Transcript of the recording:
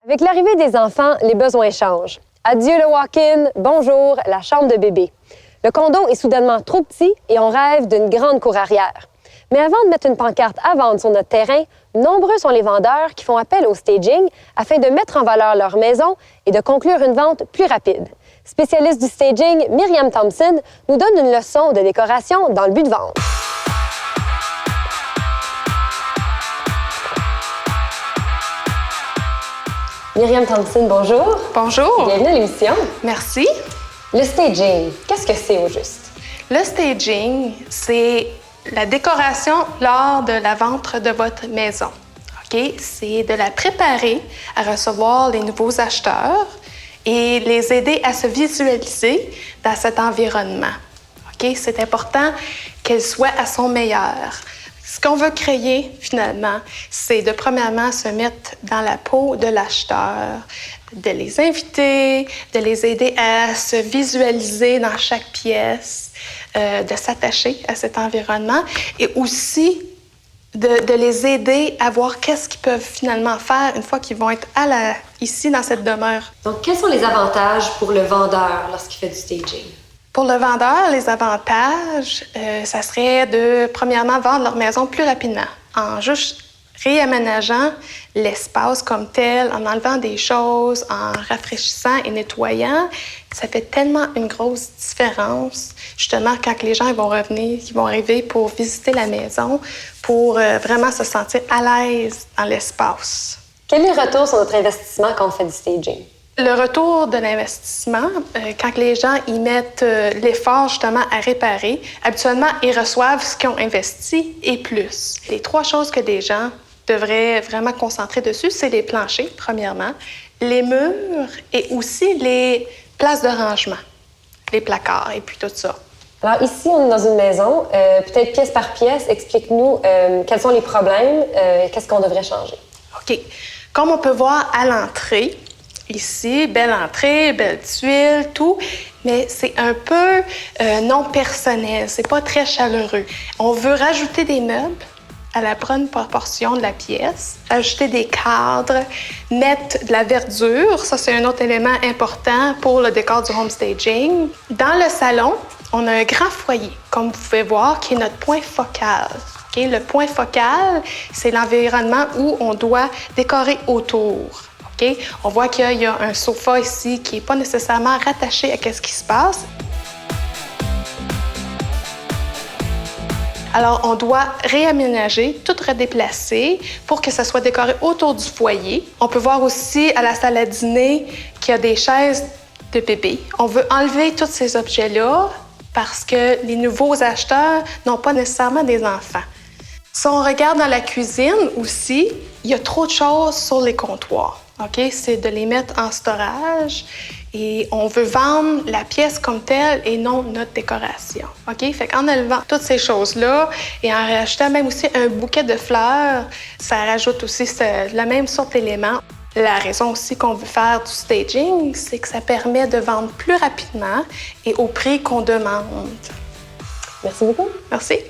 Avec l'arrivée des enfants, les besoins changent. Adieu le walk-in, bonjour, la chambre de bébé. Le condo est soudainement trop petit et on rêve d'une grande cour arrière. Mais avant de mettre une pancarte à vendre sur notre terrain, nombreux sont les vendeurs qui font appel au staging afin de mettre en valeur leur maison et de conclure une vente plus rapide. Spécialiste du staging, Myriam Thompson nous donne une leçon de décoration dans le but de vendre. Myriam Thompson, bonjour. Bonjour. Bienvenue à l'émission. Merci. Le staging, qu'est-ce que c'est au juste? Le staging, c'est la décoration lors de la vente de votre maison. OK? C'est de la préparer à recevoir les nouveaux acheteurs et les aider à se visualiser dans cet environnement. OK? C'est important qu'elle soit à son meilleur. Ce qu'on veut créer, finalement, c'est de, premièrement, se mettre dans la peau de l'acheteur, de les inviter, de les aider à se visualiser dans chaque pièce, de s'attacher à cet environnement et aussi de les aider à voir qu'est-ce qu'ils peuvent finalement faire une fois qu'ils vont être ici dans cette demeure. Donc, quels sont les avantages pour le vendeur lorsqu'il fait du staging? Pour le vendeur, les avantages, ça serait de, premièrement, vendre leur maison plus rapidement en juste réaménageant l'espace comme tel, en enlevant des choses, en rafraîchissant et nettoyant. Ça fait tellement une grosse différence, justement, quand les gens vont revenir, ils vont arriver pour visiter la maison, pour vraiment se sentir à l'aise dans l'espace. Quel est le retour sur notre investissement quand on fait du staging? Le retour de l'investissement, quand les gens y mettent l'effort justement à réparer, habituellement, ils reçoivent ce qu'ils ont investi et plus. Les trois choses que les gens devraient vraiment concentrer dessus, c'est les planchers, premièrement, les murs et aussi les places de rangement, les placards et puis tout ça. Alors ici, on est dans une maison, peut-être pièce par pièce. Explique-nous quels sont les problèmes, qu'est-ce qu'on devrait changer? OK. Comme on peut voir à l'entrée, ici, belle entrée, belle tuile, tout, mais c'est un peu non personnel, c'est pas très chaleureux. On veut rajouter des meubles à la bonne proportion de la pièce, ajouter des cadres, mettre de la verdure, ça c'est un autre élément important pour le décor du home staging. Dans le salon, on a un grand foyer, comme vous pouvez voir, qui est notre point focal. Okay? Le point focal, c'est l'environnement où on doit décorer autour. Okay? On voit qu'il y a un sofa ici qui n'est pas nécessairement rattaché à ce qui se passe. Alors, on doit réaménager, tout redéplacer pour que ça soit décoré autour du foyer. On peut voir aussi à la salle à dîner qu'il y a des chaises de bébé. On veut enlever tous ces objets-là parce que les nouveaux acheteurs n'ont pas nécessairement des enfants. Si on regarde dans la cuisine aussi, il y a trop de choses sur les comptoirs. OK? C'est de les mettre en storage et on veut vendre la pièce comme telle et non notre décoration. OK? Fait qu'en enlevant toutes ces choses-là et en rajoutant même aussi un bouquet de fleurs, ça rajoute aussi la même sorte d'éléments. La raison aussi qu'on veut faire du staging, c'est que ça permet de vendre plus rapidement et au prix qu'on demande. Merci beaucoup. Merci.